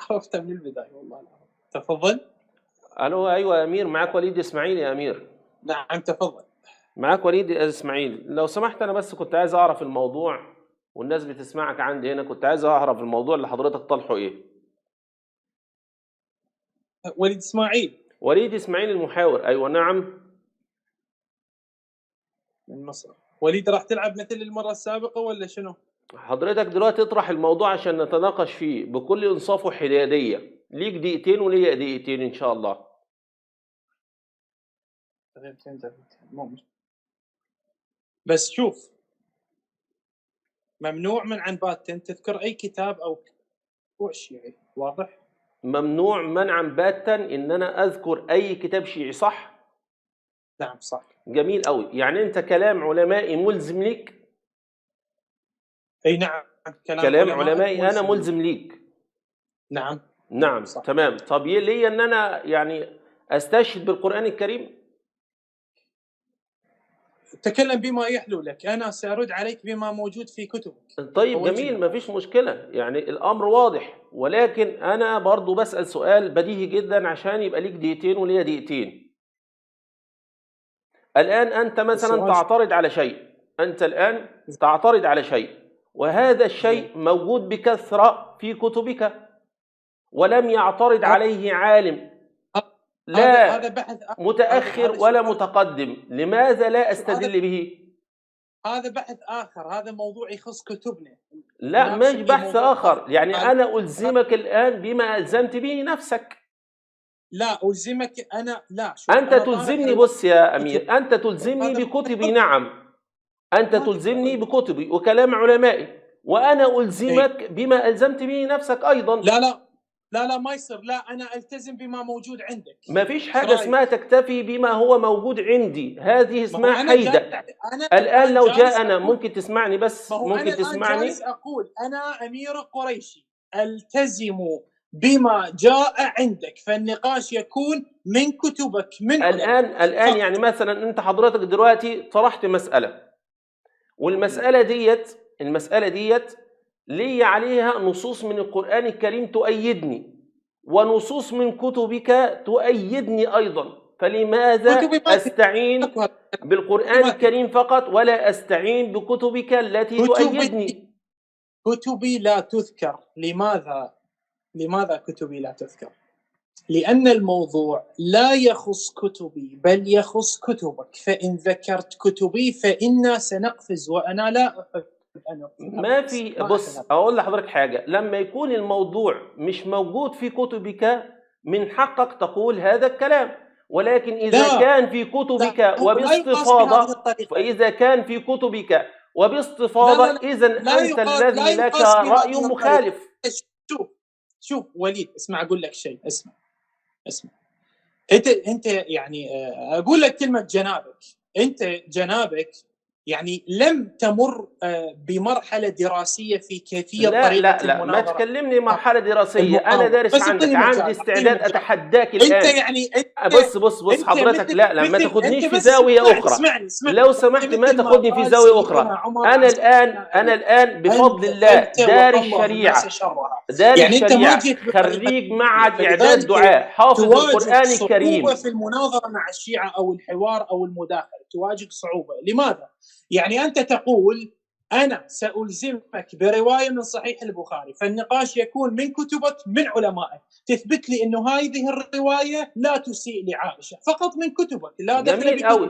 عرفتها من البداية والله العظيم. تفضل. الو، ايوه يا امير، معاك وليد اسماعيل يا امير. نعم تفضل. معاك وليد اسماعيل، لو سمحت انا بس كنت عايز اعرف الموضوع، والناس بتسمعك عندي هنا، كنت عايز اعرف الموضوع اللي حضرتك طرحه ايه. وليد اسماعيل وليد اسماعيل المحاور، ايوه نعم. من مصر. وليد راح تلعب مثل المرة السابقة ولا شنو؟ حضرتك دلوقتي اطرح الموضوع عشان نتناقش فيه بكل انصاف وحياديه، ليك دقيقتين وليا دقيقتين ان شاء الله. بس شوف، ممنوع من عن باتن تذكر اي كتاب او شيعي، واضح؟ ممنوع منعا باتا ان انا اذكر اي كتاب شيعي، صح؟ نعم صح. جميل قوي، يعني انت كلام علمائي ملزم ليك؟ اي نعم، كلام علمائي انا ملزم ليك. نعم نعم صح. تمام. طب ليه ان انا يعني استشهد بالقرآن الكريم؟ تكلم بما يحلو لك، انا سارد عليك بما موجود في كتبك. طيب جميل، مفيش مشكلة، يعني الامر واضح، ولكن انا برضو بسأل سؤال بديهي جدا عشان يبقى ليك دقيقتين وليا دقيقتين. الان انت مثلا تعترض على شيء، انت الان تعترض على شيء، وهذا الشيء موجود بكثرة في كتبك، ولم يعترض عليه عالم، لا هذا بحث متأخر ولا متقدم، لماذا لا أستدل به؟ هذا بحث آخر، هذا موضوع يخص كتبنا. لا مش بحث آخر، يعني أنا ألزمك الآن بما ألزمت به نفسك. لا ألزمك أنا، لا شوف، أنت تلزمني، بص يا أمير، أنت تلزمني بكتبي، نعم أنت تلزمني بكتبي وكلام علمائي، وأنا ألزمك بما ألزمت به نفسك أيضا. لا ما يصير، لا أنا ألتزم بما موجود عندك. ما فيش حاجة اسمها تكتفي بما هو موجود عندي، هذه اسمها حيدة. الآن لو جاءنا، ممكن تسمعني بس، ممكن تسمعني؟ أنا جالس أقول أنا أمير قريشي ألتزم بما جاء عندك، فالنقاش يكون من كتبك من الآن يعني مثلا أنت حضرتك دلوقتي طرحت مسألة، والمسألة ديت لي عليها نصوص من القرآن الكريم تؤيدني، ونصوص من كتبك تؤيدني أيضا، فلماذا أستعين بالقرآن الكريم فقط ولا أستعين بكتبك التي تؤيدني؟ كتبي لا تذكر. لماذا كتبي لا تذكر؟ لأن الموضوع لا يخص كتبي بل يخص كتبك، فإن ذكرت كتبي فإنا سنقفز، وأنا لا أحب أن أقفز. ما في، بص أقول لحضرتك حاجة، لما يكون الموضوع مش موجود في كتبك من حقك تقول هذا الكلام، ولكن إذا كان في كتبك وباستفاضة، فإذا كان في كتبك وباستفاضة إذن أنت الذي لك رأي مخالف. شوف وليد، اسمع أقول لك شيء، اسمع انت يعني اقول لك كلمه جنابك، انت جنابك يعني لم تمر بمرحله دراسيه في كيفيه طريقه لا ما تكلمني مرحله دراسيه، انا دارس عندك، عندي استعداد اتحداك الان. انت يعني بص حضرتك، لا ما تاخدنيش في زاويه اخرى، اسمعني لو سمحت ما تاخدني في زاويه اخرى. انا الان بفضل الله دارس شريعه، خريج معهد اعداد دعاء، حافظ القران الكريم. في المناظره مع الشيعه او الحوار او المداخله تواجه صعوبه، لماذا؟ يعني أنت تقول أنا سألزمك برواية من صحيح البخاري، فالنقاش يكون من كتبك من علمائك، تثبت لي أنه هذه الرواية لا تسيء لعائشة، فقط من كتبك، لا دخل جميل قوي،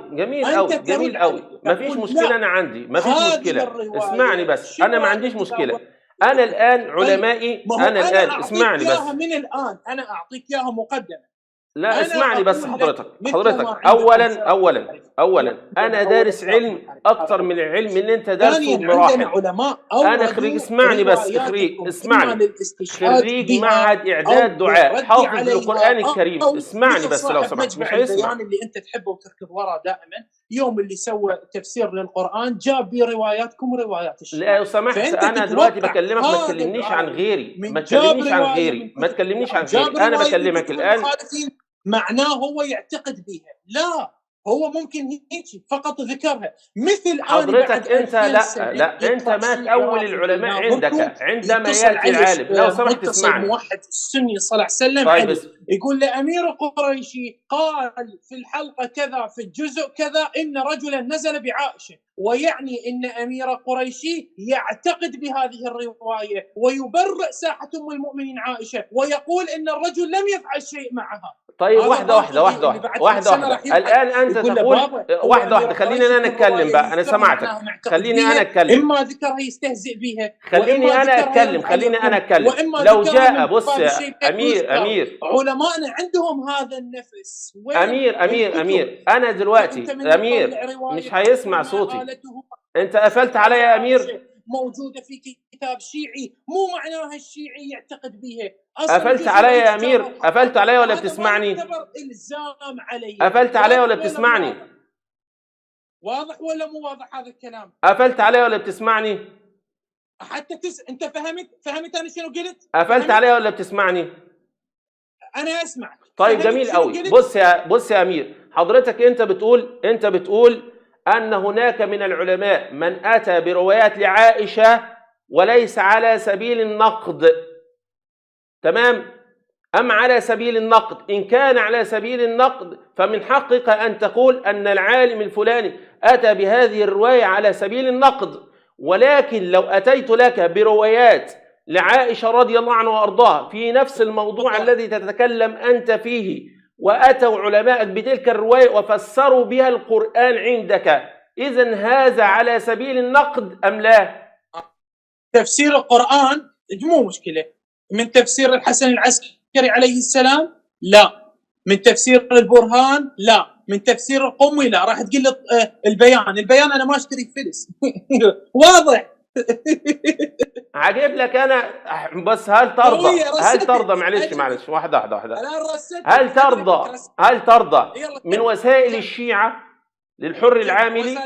جميل قوي، ما فيش مشكلة، أنا عندي ما فيش مشكلة، اسمعني بس، أنا ما عنديش مشكلة، أنا الآن علمائي، أنا الآن اسمعني بس، من الآن أنا أعطيك إياها مقدمة. لا اسمعني بس حضرتك اولا انا دارس علم اكتر من العلم اللي انت دارسه بمراحل. انا خريج، اسمعني بس، خريج معهد اعداد دعاء، حافظ القران الكريم. اسمعني بس لو سمحت، مش هيسمع. اللي انت تحبه وتركض وراه دائما، يوم اللي سوى تفسير للقران جاب برواياتكم وروايات الشيعة. لا لو سمحت، انا دلوقتي بكلمك، ما تكلمنيش عن غيري، ما تكلمنيش عن غيري، انا بكلمك الان معناه هو يعتقد بها. لا، هو ممكن هيك فقط ذكرها، مثل حضرتك انت لا انت ما تأول العلماء عندك عندما ياتي العالم. لو سمحت اسمعني. موحد السني صلى الله عليه وسلم طيب علي يقول لأمير قريشي قال في الحلقة كذا في الجزء كذا إن رجلا نزل بعائشة، ويعني إن أمير قريشي يعتقد بهذه الرواية ويبرئ ساحة أم المؤمنين عائشة ويقول إن الرجل لم يفعل شيء معها. طيب واحدة. الآن أنت تقول واحدة. خليني أنا أتكلم بقى. أنا سمعتك. خليني أنا أتكلم. إما ذكرها يستهزئ بها. خليني أنا أتكلم. لو جاء بص أمير علماءنا عندهم هذا النفس. أمير أنا دلوقتي أمير مش هيسمع صوتي. أنت قفلت علي يا أمير. موجودة في كتاب شيعي، مو معناها الشيعي يعتقد بها. قفلت علي يا أمير. قفلت علي ولا بتسمعني؟ إلزام علي. قفلت علي ولا بتسمعني؟ واضح ولا مو واضح هذا الكلام؟ قفلت علي ولا بتسمعني؟ حتى أنت فهمت أنا شنو قلت؟ قفلت علي ولا بتسمعني؟ أنا أسمع. طيب جميل قوي. بص يا أمير، حضرتك أنت بتقول أن هناك من العلماء من أتى بروايات لعائشة وليس على سبيل النقد، تمام؟ أم على سبيل النقد؟ إن كان على سبيل النقد فمن حقك أن تقول أن العالم الفلاني أتى بهذه الرواية على سبيل النقد، ولكن لو أتيت لك بروايات لعائشة رضي الله عنها وأرضاها في نفس الموضوع الذي تتكلم أنت فيه، وأتوا علماءك بتلك الرواية وفسروا بها القرآن عندك، إذن هذا على سبيل النقد أم لا؟ تفسير القرآن مو مشكلة. من تفسير الحسن العسكري عليه السلام لا، من تفسير البرهان لا، من تفسير القمي لا. راح تقول لي البيان أنا ما اشتري فلس. واضح. عجيب لك انا بس هل ترضى معلش واحده هل ترضى من وسائل الشيعة للحر العاملي؟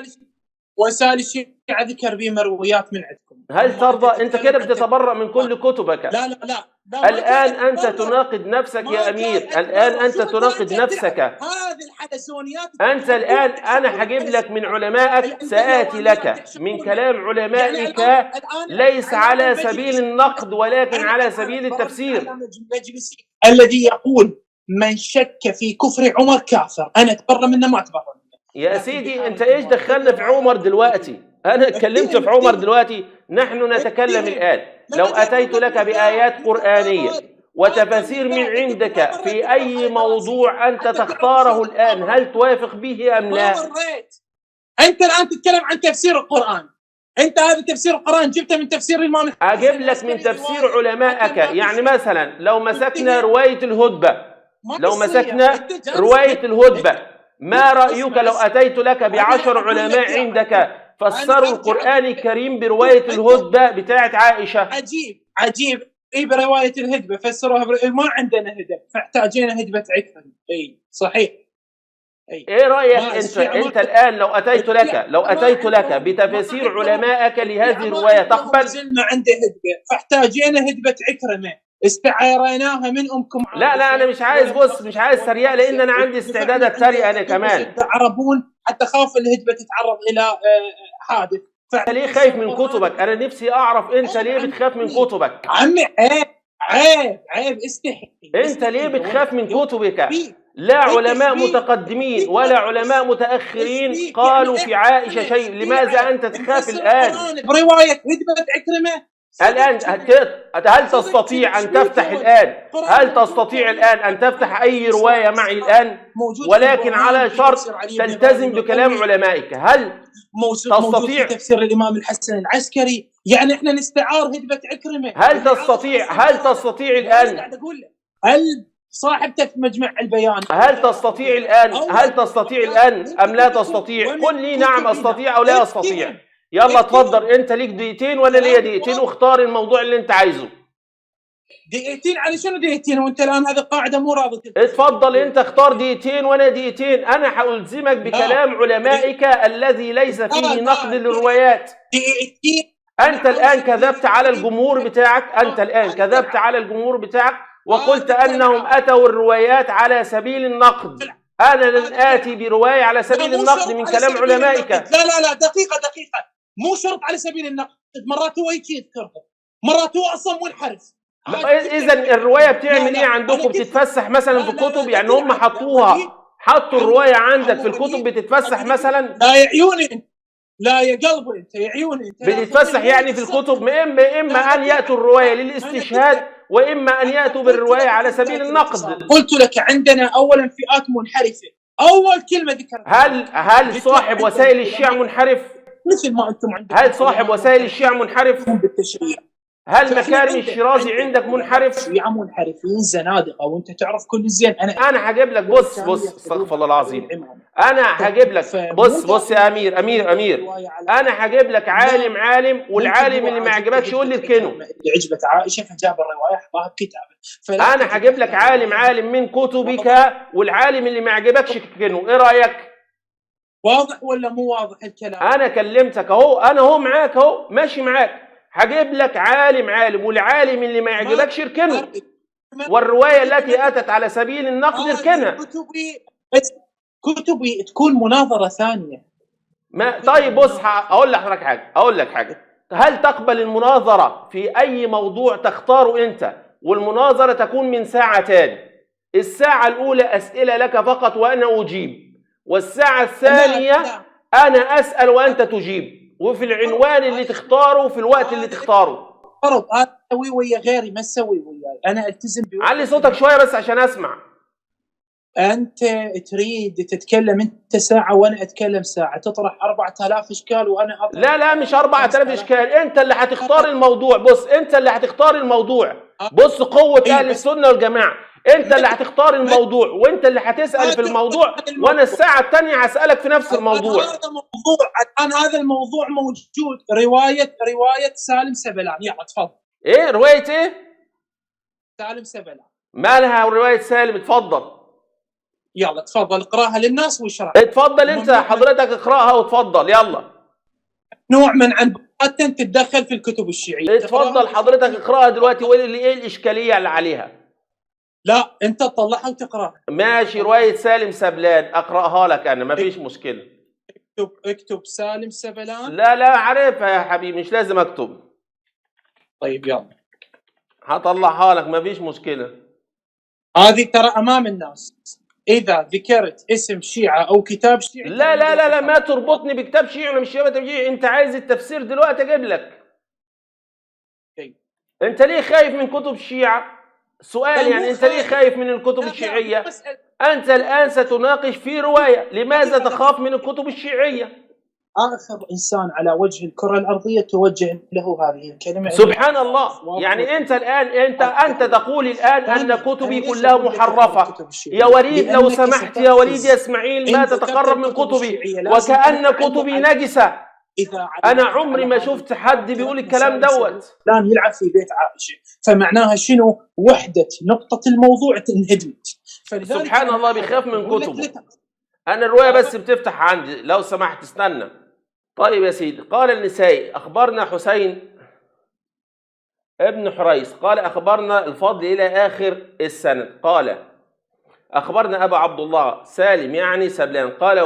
وسائل الشيعة ذكر به مرويات من عندكم. هل ترضى؟ انت كده بتتبرأ من كل كتبك. لا الآن أنت تناقض نفسك يا أمير. الآن أنت تناقض نفسك. هذه الحدثونيات أنت الآن أنا هجيب لك من علمائك، سآتي لك من كلام علمائك ليس على سبيل النقد ولكن على سبيل التفسير. الذي يقول من شك في كفر عمر كافر، أنا أتبرأ منه ما أتبرأ منه. يا سيدي أنت إيش دخلنا في عمر دلوقتي؟ أنا اتكلمت في عمر دلوقتي. نحن نتكلم الآن. لو أتيت لك بآيات قرآنية وتفاسير من عندك في أي موضوع أنت تختاره الآن، هل توافق به أم لا؟ أنت الآن تتكلم عن تفسير القرآن. أنت هذا تفسير القرآن جبته من تفسير الإمام. أجيب لك من تفسير علمائك. يعني مثلا لو مسكنا رواية الهدبة، ما رأيك لو أتيت لك ب10 علماء عندك فسروا القرآن الكريم برواية الهدبة بتاعت عائشة؟ عجيب. اي برواية الهدبة فسروها ما عندنا هدب فاحتاجينا هدبة عكرمة. اي صحيح. ايه رأيك انت الآن لو أتيت لك بتفاسير علمائك لهذه الرواية تقبل؟ نزلنا عنده هدبة فاحتاجينا هدبة عكرمة استعيرناها من أمكم. لا أنا مش عايز سريع، لأن أنا عندي استعداد أتريق أنا كمان. تعربون حتى خاف الهدبة تتعرض إلى حادث. أنت ليه خايف من كتبك؟ أنا نفسي أعرف أنت ليه بتخاف من كتبك؟ عمي عيب استحي. أنت ليه بتخاف من كتبك؟ لا علماء متقدمين ولا علماء متأخرين قالوا في عائشة شيء، لماذا أنت تخاف الآن؟ برواية هدبة عكرمة الآن هل تستطيع أن تفتح أي رواية معي الآن؟ ولكن على شرط تلتزم بكلام علمائك. هل تستطيع في تفسير الإمام الحسن العسكري؟ يعني إحنا نستعار هدبة عكرمة. هل تستطيع الآن صاحب مجمع البيان، هل تستطيع الآن أم لا تستطيع؟ قل لي نعم أستطيع أو لا أستطيع. يلا تفضل. انت ليك دقيقتين ولا ليا دقيقتين، واختار الموضوع اللي انت عايزه. دقيقتين على شنو دقيقتين وانت الان هذه القاعده مو راضي؟ اتفضل انت اختار دقيقتين وانا دقيقتين. انا هألزمك بكلام علمائك الذي ليس فيه نقد للروايات. دقيقتين. انت الان كذبت على الجمهور بتاعك. وقلت انهم اتوا الروايات على سبيل النقد. أنا لن آتي برواية على سبيل النقد من كلام علمائك. لا دقيقة، مو شرط على سبيل النقد، مرات هو يجي يذكرها، مرات هو أصلا منحرف. إذا الرواية بتعمل إيه عندكم؟ بتتفسح مثلا في الكتب؟ يعني هم حطوا الرواية عندك في الكتب بتتفسح مثلا؟ لا يا عيوني، لا يا قلبي انت، يا عيوني انت بتتفسح يعني في الكتب. اما ان ياتوا الروايه للاستشهاد، واما ان ياتوا بالروايه على سبيل النقد. قلت لك عندنا اولا فئات منحرفه، اول كلمه ذكرتها. هل صاحب وسائل الشيع منحرف؟ مثل ما انتم عندكم. هل صاحب وسائل الشيع منحرف؟ بالتشريع. هل مكارم الشيرازي عندك منحرف؟ شيعة منحرفين زنادقه، وانت تعرف كل زين. انا هجيب لك، بص استغفر الله العظيم، انا هجيب لك، بص يا امير، انا هجيب لك عالم، والعالم اللي ما عجبكش يقول لي اركنه. اللي عجبت عائشه فجاب الروايه حطها بكتابه. انا هجيب لك عالم من كتبك، والعالم اللي ما عجبكش اركنه. ايه رايك؟ واضح ولا مو واضح الكلام؟ انا كلمتك اهو، انا اهو معاك اهو، ماشي معاك. هجيب لك عالم، والعالم اللي ما يعجبكش اركنه، والروايه التي اتت على سبيل النقد اركنها. كتبي تكون مناظره ثانيه. طيب بص، اقول لك حاجه. هل تقبل المناظره في اي موضوع تختاره انت، والمناظره تكون من ساعتان؟ الساعه الاولى اسئله لك فقط وانا اجيب، والساعه الثانيه انا اسال وانت تجيب، وفي العنوان اللي تختاره وفي الوقت اللي تختاره. فرض انا اسوي ويا غيري، ما تسوي وياي، انا التزم علي صوتك شويه بس عشان اسمع. انت تريد تتكلم انت ساعه وانا اتكلم ساعه، تطرح 4000 اشكال وانا اطرح. لا مش 4000 اشكال، انت اللي هتختار الموضوع. بص انت اللي هتختار الموضوع. بص قوه اهل السنه والجماعه، انت اللي هتختار الموضوع، وانت اللي هتسال في الموضوع، وانا الساعه الثانيه هسالك في نفس الموضوع. هذا الموضوع موجود. روايه سالم سبلان. يلا تفضل. ايه روايه ايه؟ سالم سبلان. مالها روايه سالم؟ اتفضل. يلا تفضل اقراها للناس واشرح. اتفضل انت حضرتك اقراها وتفضل. يلا. نوع من عنبات تتدخل في الكتب الشيعيه. اتفضل حضرتك اقراها دلوقتي، وقول لي ايه الاشكاليه اللي عليها. لا انت تطلعها وتقراها. ماشي، روايه سالم سبلان اقراها لك انا، مفيش مشكله. اكتب سالم سبلان. لا عارفها يا حبيبي، مش لازم اكتب. طيب يلا هطلعها لك، مفيش مشكله. هذه ترى امام الناس. اذا ذكرت اسم شيعه او كتاب شيعي لا ما تربطني بكتاب شيعي. انا مش شيعي. انت عايز التفسير دلوقتي اجيب لك. انت ليه خايف من كتب الشيعه؟ سؤال يعني، انت ليه خايف من الكتب الشيعيه؟ انت الان ستناقش في روايه، لماذا تخاف من الكتب الشيعيه؟ آخر إنسان على وجه الكرة الأرضية توجه له هذه الكلمة. سبحان الله. يعني أنت الآن أنت تقول الآن أن كتبي كلها محرفة. يا وليد لو سمحت، يا وليد يا إسماعيل، ما تتقرب من كتبي، وكأن كتبي نجسة. أنا عمري ما شفت حد بيقول الكلام دوت. الآن يلعب في بيت عائشة، فمعناها شنو؟ وحدة نقطة الموضوع انهدمت. سبحان الله، بيخاف من كتبه. أنا الرواية بس بتفتح عندي، لو سمحت استنى. طيب يا سيدي. قال النسائي أخبرنا حسين ابن حريث قال أخبرنا الفضل إلى آخر السند. قال أخبرنا أبا عبد الله سالم يعني سبلان قال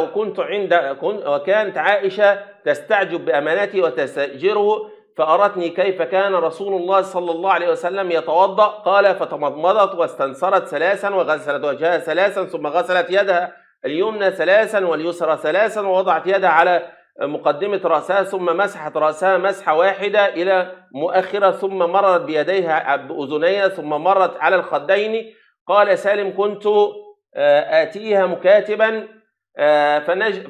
وكانت عائشة تستعجب بأمانته وتستأجره، فأرتني كيف كان رسول الله صلى الله عليه وسلم يتوضأ. قال فتمضمضت واستنصرت ثلاثا، وغسلت وجهها ثلاثا، ثم غسلت يدها اليمنى ثلاثا واليسرى ثلاثا، ووضعت يدها على مقدمة رأسها، ثم مسحت رأسها مسحة واحدة إلى مؤخرة، ثم مرت بيديها بأذنيها، ثم مرت على الخدين. قال سالم كنت آتيها مكاتبا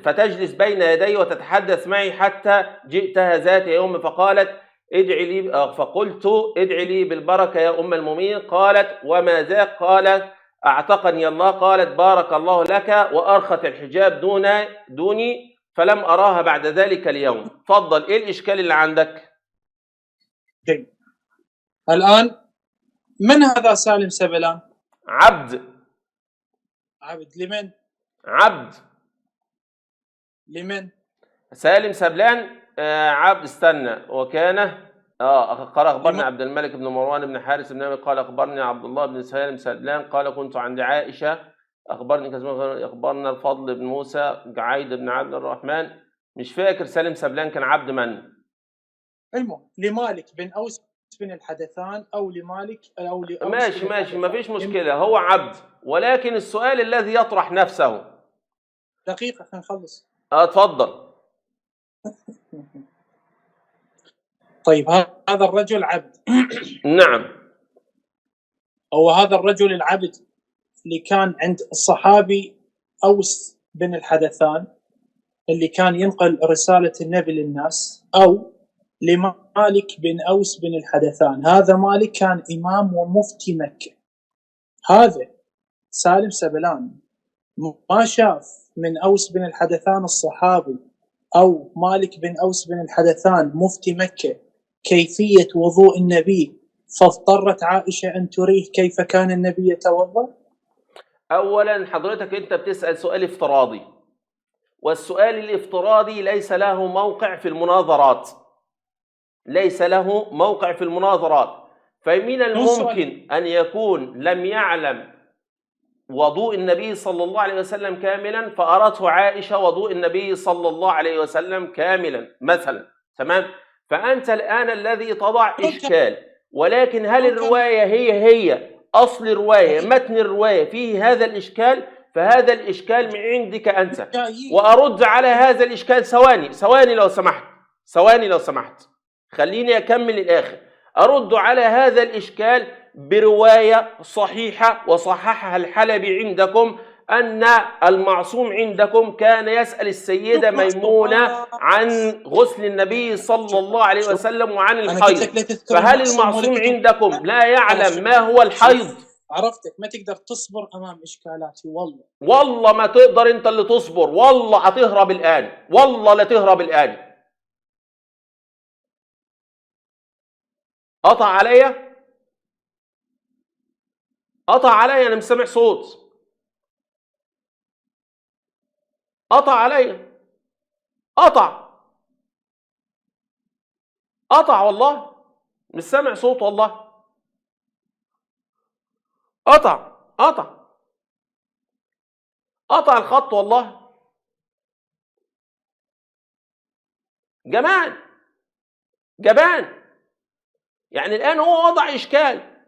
فتجلس بين يدي وتتحدث معي حتى جئتها ذات يوم فقالت ادعي لي، فقلت ادعي لي بالبركة يا أم المؤمنين. قالت وما ذاك؟ قالت أعتقني الله. قالت بارك الله لك، وأرخت الحجاب دوني فلم أراها بعد ذلك اليوم. تفضل، إيه الإشكال اللي عندك؟ جيد. الآن من هذا سالم سبلان؟ عبد لمن؟ عبد لمن؟ سالم سبلان عبد. استنى. وكان قال أخبرني عبد الملك بن مروان بن حارث بن أبي قال أخبرني عبد الله بن سالم سبلان قال كنت عند عائشة أخبرني كذا، أخبرنا الفضل بن موسى، جعيد بن عبد الرحمن، مش فاكر سالم سبلان كان عبد من؟ المهم لمالك بن أوس بن الحدثان أو لمالك أو لأوس ماشي بن ماشي، ما الحدثان. فيش مشكلة، هو عبد، ولكن السؤال الذي يطرح نفسه. دقيقة خلينا نخلص. اتفضل. طيب هذا الرجل عبد. نعم. أو هذا الرجل العبد اللي كان عند الصحابي أوس بن الحدثان اللي كان ينقل رسالة النبي للناس، أو لمالك بن أوس بن الحدثان. هذا مالك كان إمام ومفتي مكة. هذا سالم سبلان ما شاف من أوس بن الحدثان الصحابي أو مالك بن أوس بن الحدثان مفتي مكة كيفية وضوء النبي، فاضطرت عائشة أن تريه كيف كان النبي يتوضأ. أولا حضرتك أنت بتسأل سؤال افتراضي، والسؤال الافتراضي ليس له موقع في المناظرات، ليس له موقع في المناظرات. فمن الممكن أن يكون لم يعلم وضوء النبي صلى الله عليه وسلم كاملا، فأرته عائشة وضوء النبي صلى الله عليه وسلم كاملا مثلا، تمام؟ فأنت الآن الذي تضع إشكال، ولكن هل الرواية هي أصل الرواية، متن الرواية فيه هذا الإشكال؟ فهذا الإشكال من عندك أنت، وأرد على هذا الإشكال. ثواني لو سمحت، خليني أكمل الآخر. أرد على هذا الإشكال برواية صحيحة وصححها الحلبي عندكم، أن المعصوم عندكم كان يسأل السيدة ميمونة عن غسل النبي صلى الله عليه وسلم وعن الحيض. فهل المعصوم عندكم لا يعلم ما هو الحيض؟ عرفتك ما تقدر تصبر أمام إشكالاتي. والله ما تقدر أنت اللي تصبر، والله هتهرب الآن، والله لا تهرب الآن. قطع عليا، أنا مش سامع صوت. قطع عليا، قطع والله، مش سامع صوت والله. قطع الخط والله. جبان يعني الآن هو وضع إشكال.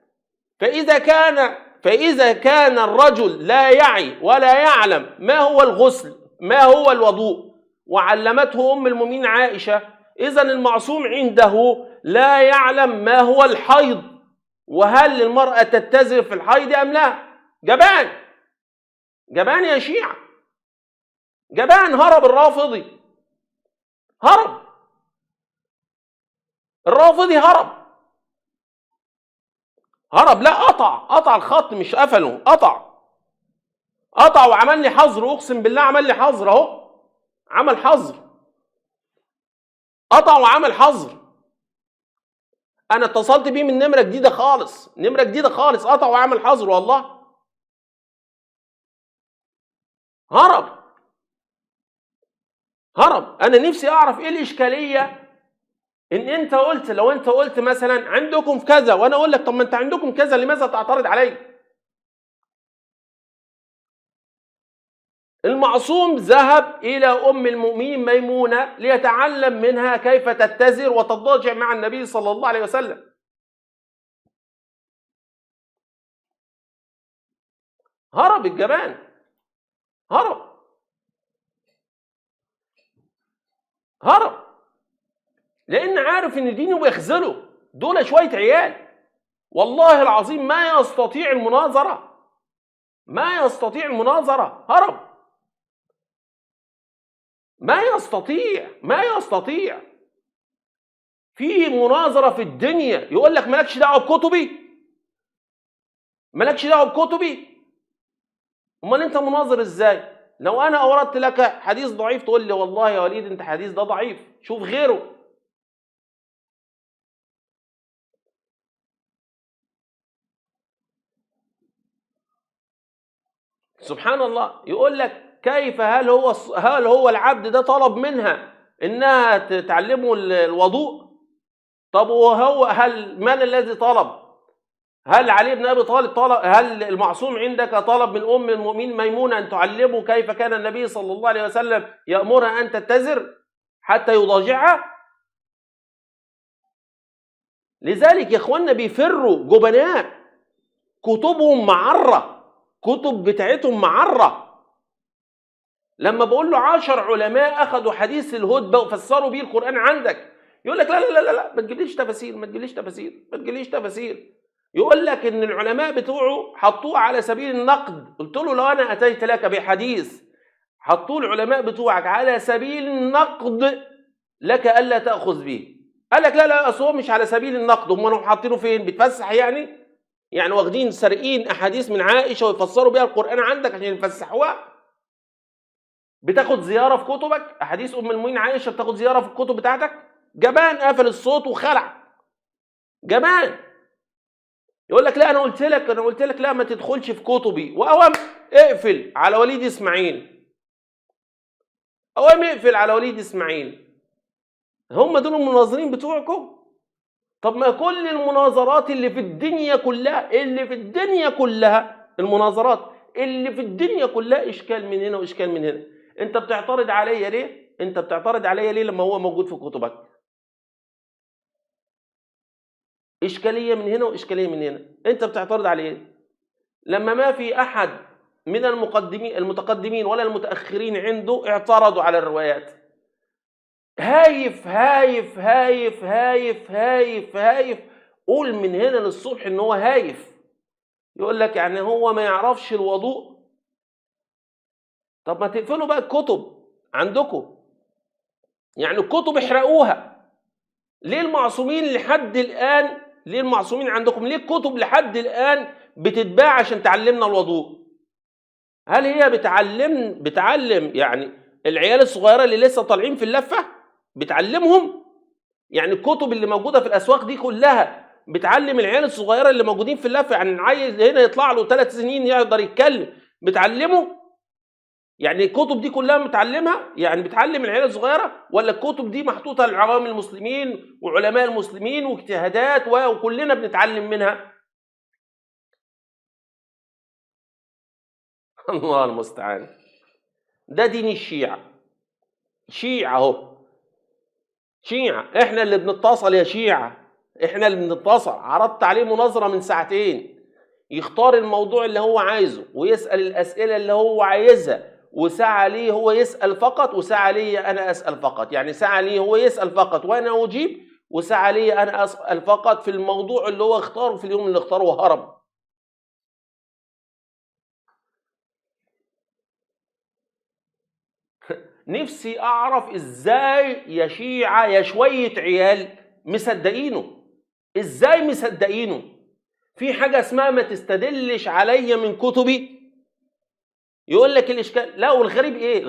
فإذا كان الرجل لا يعي ولا يعلم ما هو الغسل، ما هو الوضوء، وعلمته أم المؤمنين عائشة، إذا المعصوم عنده لا يعلم ما هو الحيض، وهل المرأة تتزر في الحيض أم لا. جبان يا شيعة، جبان. هرب الرافضي، هرب. لا، قطع الخط، مش قفله، قطع وعمل لي حظر، اقسم بالله عمل لي حظر اهو، عمل حظر، قطع وعمل حظر. انا اتصلت بيه من نمره جديده خالص، قطع وعمل حظر والله. هرب. انا نفسي اعرف ايه الاشكاليه ان انت قلت، لو انت قلت مثلا عندكم كذا وانا اقول لك طب ما انت عندكم كذا، لماذا تعترض علي؟ المعصوم ذهب الى ام المؤمنين ميمونه ليتعلم منها كيف تتزر وتضاجع مع النبي صلى الله عليه وسلم. هرب الجبان، هرب لان عارف ان دينه بيخذله. دول شويه عيال والله العظيم ما يستطيع المناظره، هرب، ما يستطيع. في مناظره في الدنيا يقول لك مالكش دعوه بكتبي، امال انت مناظر ازاي؟ لو انا اوردت لك حديث ضعيف تقول لي والله يا وليد انت حديث ده ضعيف، شوف غيره. سبحان الله. يقول لك كيف، هل هو العبد ده طلب منها انها تعلمه الوضوء؟ طب وهو من الذي طلب؟ هل علي بن ابي طالب هل المعصوم عندك طلب من ام المؤمنين ميمونه ان تعلمه كيف كان النبي صلى الله عليه وسلم يامرها ان تتزر حتى يضاجعها؟ لذلك يا اخواننا بيفروا جبناء، كتبهم معره، كتب بتاعتهم معره. لما بقول له 10 علماء اخذوا حديث الهدبه وفسروا بيه القران عندك، يقول لك لا لا لا لا، ما تجيبليش تفاسير، ما تجيبليش تفاسير، ما تجيبليش تفاسير. يقول لك ان العلماء بتوعه حطوه على سبيل النقد. قلت له لو انا اتيت لك بحديث حطوه العلماء بتوعك على سبيل النقد لك الا تاخذ به. قال لك لا لا، اصل هو مش على سبيل النقد. هم حاطينه فين؟ بتفسح يعني واخدين سارقين احاديث من عائشه ويفسروا بيها القران عندك عشان يفسحوها. بتاخد زياره في كتبك احاديث ام المؤمنين عائشه، بتاخد زياره في الكتب بتاعتك؟ جبان قفل الصوت وخلع، جبان. يقول لك لا انا قلت لك لا ما تدخلش في كتبي، واوام اقفل على وليد اسماعيل، اوام اقفل على وليد اسماعيل. هم دول المناظرين بتوعكم؟ طب ما كل المناظرات اللي في الدنيا كلها، المناظرات اللي في الدنيا كلها اشكال من هنا واشكال من هنا. انت بتعترض عليا ليه؟ لما هو موجود في كتبك؟ اشكاليه من هنا واشكاليه من هنا. انت بتعترض عليه لما ما في احد من المتقدمين ولا المتاخرين عنده اعترضوا على الروايات. هايف هايف هايف هايف هايف هايف، قول من هنا للصبح ان هو هايف. يقول لك يعني هو ما يعرفش الوضوء. طب ما تقفلوا بقى الكتب عندكم، يعني الكتب احرقوها. ليه المعصومين لحد الان، ليه المعصومين عندكم، ليه الكتب لحد الان بتتباع عشان تعلمنا الوضوء؟ هل هي بتعلم يعني العيال الصغيره اللي لسه طالعين في اللفه؟ بتعلمهم؟ يعني الكتب اللي موجوده في الاسواق دي كلها بتعلم العيال الصغيره اللي موجودين في اللفه؟ يعني عايز هنا يطلع له 3 سنين يقدر يتكلم، بتعلمه؟ يعني الكتب دي كلها متعلمها؟ يعني بتعلم العيال الصغيره؟ ولا الكتب دي محطوطه لعوام المسلمين وعلماء المسلمين واجتهادات وكلنا بنتعلم منها؟ الله المستعان. ده دين الشيعة. شيعة اهو، شيعة. احنا اللي بنتصل يا شيعة، احنا اللي بنتصل. عرضت عليه مناظرة من 2 ساعتين، يختار الموضوع اللي هو عايزه ويسأل الأسئلة اللي هو عايزها، وساعة ليه هو يسأل فقط وساعة ليه أنا أسأل فقط. يعني ساعة ليه هو يسأل فقط وأنا أجيب، وساعة ليه أنا أسأل فقط في الموضوع اللي هو اختاره في اليوم اللي اختاره وهرب. نفسي أعرف إزاي يا شيعة يا شوية عيال مصدقينه. إزاي مصدقينه؟ في حاجة اسمها ما تستدلش عليا من كتبي. يقول لك الإشكال. لا، والغريب إيه؟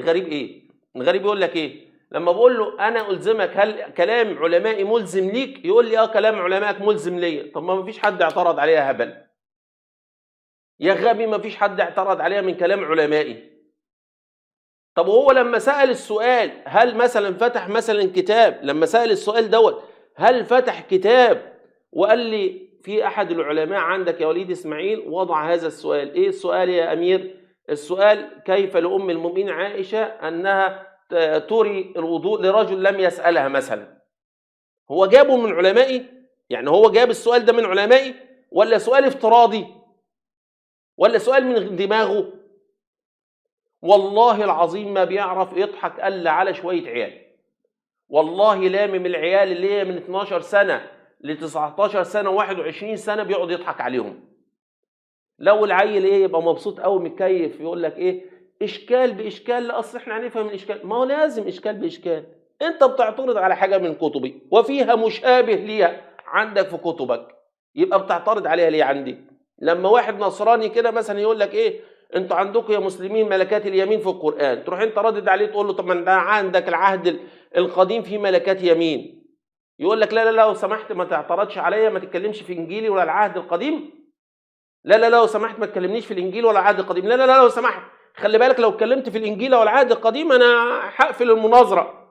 الغريب يقول لك إيه؟ لما بقول له أنا ألزمك، هل كلام علمائي ملزم ليك؟ يقول لي كلام علمائك ملزم ليا. طب ما فيش حد اعترض عليها هبل يا غبي، ما فيش حد اعترض عليها من كلام علمائي. طب هو لما سأل السؤال، هل مثلا فتح مثلا كتاب؟ لما سأل السؤال دوت، هل فتح كتاب وقال لي في أحد العلماء عندك يا وليد إسماعيل وضع هذا السؤال؟ إيه السؤال يا أمير؟ السؤال كيف لأم المؤمنين عائشة أنها تري الوضوء لرجل لم يسألها مثلا؟ هو جابه من علمائي؟ يعني هو جاب السؤال ده من علمائي، ولا سؤال افتراضي، ولا سؤال من دماغه؟ والله العظيم ما بيعرف يضحك الا على شويه عيال. والله لامم العيال اللي هي من 12 سنه ل 19 سنه 21 سنه بيقعد يضحك عليهم. لو العيل يبقى مبسوط قوي متكيف، يقول لك ايه اشكال باشكال. لا اصل احنا هنفهم الاشكال. ما هو لازم اشكال باشكال. انت بتعترض على حاجه من كتبي وفيها مشابه ليها عندك في كتبك، يبقى بتعترض عليها ليه عندي؟ لما واحد نصراني كده مثلا يقول لك ايه انتوا عندكم يا مسلمين ملكات اليمين في القرآن، تروح انت ردد عليه تقول له طب ما انت عندك العهد القديم فيه ملكات يمين. يقول لك لا لا لا لو سمحت ما تعترضش عليا، ما تتكلمش في انجيلي ولا العهد القديم. لا لا لا لو سمحت ما تكلمنيش في الانجيل ولا العهد القديم. لا لا لا لو سمحت خلي بالك لو اتكلمت في الانجيل او العهد القديم انا هقفل المناظره.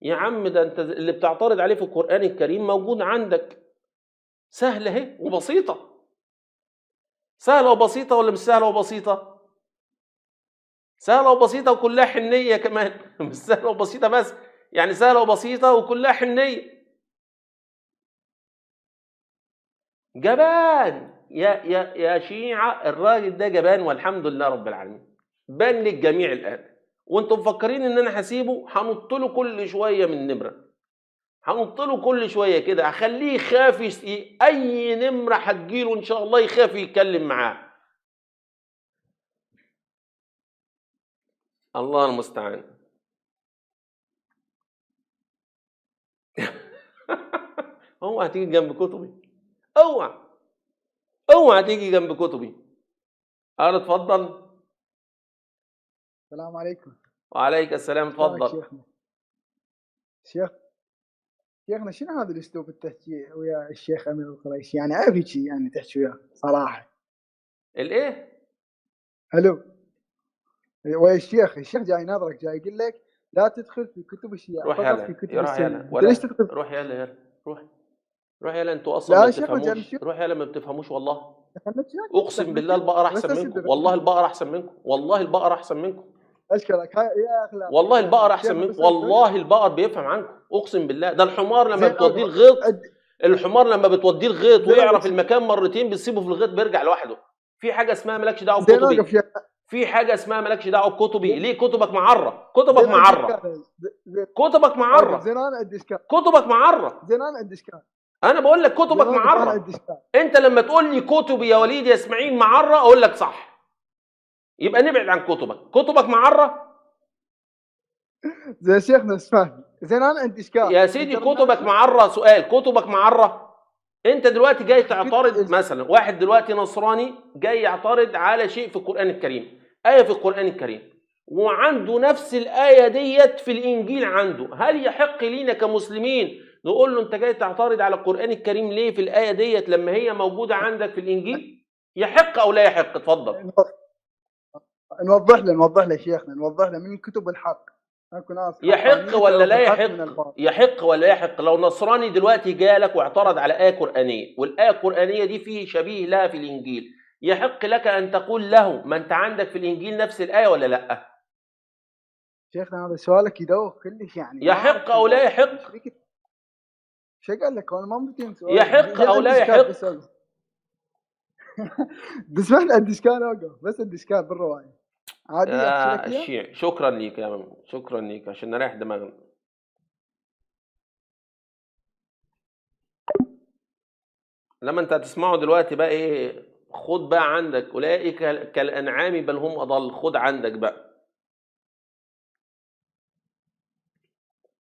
يا عم ده انت اللي بتعترض عليه في القرآن الكريم موجود عندك، سهله اهي وبسيطه. سهلة وبسيطة ولا مش سهلة وبسيطة؟ سهلة وبسيطة وكلها حنية كمان مش سهلة وبسيطة بس، يعني سهلة وبسيطة وكلها حنية. جبان يا شيعة، الراجل ده جبان والحمد لله رب العالمين، بان للجميع الآن. وانتم مفكرين ان انا هسيبه؟ هنط له كل شوية من نمرة، هنط له كل شوية كده، هخليه يخاف اي نمرة هتجيله ان شاء الله يخاف يتكلم معاه. الله المستعان. اوعى تيجي جنب كتبي، اوعى تيجي جنب كتبي. اتفضل. السلام عليكم. وعليك السلام، اتفضل. شيخنا شنو هذا الاسلوب التحكي ويا الشيخ امير القريشي؟ يعني عيب يعني تحكي وياه صراحه. الايه؟ الو، ويا الشيخ جاي نظرك، جاي يقول لك لا تدخل في كتب الشيعة فقط في كتب السنة. انت ليش تدخل؟ روح يلا روح يلا، انتوا اصلا ما بتفهموش. روح يلا، ما بتفهموش والله. اقسم بالله البقرة احسن منكم، والله البقرة احسن منكم، والله البقرة احسن منكم. اشكرك يا اخلاق، والله البقر احسن منكم، والله البقر بيفهم عنكم، اقسم بالله. ده الحمار لما بتوديه الغيط، الحمار لما بتوديه الغيط ويعرف المكان مرتين بتسيبه في الغيط بيرجع لوحده. في حاجه اسمها مالكش دعوه بكتبي، في حاجه اسمها مالكش دعوه بكتبي. ليه؟ كتبك معره، كتبك معره، كتبك معره، كتبك معره. انا بقول لك كتبك معره. انت لما تقول لي كتبي يا وليد يا اسماعيل معره اقول لك صح، يبقى نبعد عن كتبك معره. زين شيخنا اسمعني، زين انا عندي اشكال يا سيدي. كتبك معره، سؤال، كتبك معره. انت دلوقتي جاي تعترض، مثلا واحد دلوقتي نصراني جاي يعترض على شيء في القرآن الكريم، آية في القرآن الكريم، وعنده نفس الآية ديت في الإنجيل عنده. هل يحق لينا كمسلمين نقول له انت جاي تعترض على القرآن الكريم ليه في الآية ديت لما هي موجودة عندك في الإنجيل؟ يحق أو لا يحق؟ اتفضل. نوضح له شيخنا، نوضح له من كتب الحق. يحق ولا لا يحق؟ يحق ولا يحق؟ لو نصراني دلوقتي جالك واعترض على آية قرآنية، والآية القرآنية دي فيه شبيه لها في الإنجيل، يحق لك أن تقول له ما أنت عندك في الإنجيل نفس الآية ولا لا؟ شيخنا هذا سؤالك يدوخ كلش يعني. يحق أو لا يحق؟ شو قال لك؟ أنا ما ممكن سؤال. يحق أو لا يحق؟ بس ما عندي إشكال، أوقف بس عندي إشكال بالرواية عادي. الشيع، شكرا ليك يا ماما، شكرا ليك عشان نريح دماغنا. لما انت هتسمعه دلوقتي بقى ايه، خد بقى عندك اولئك كالانعام بل هم اضل، خد عندك بقى.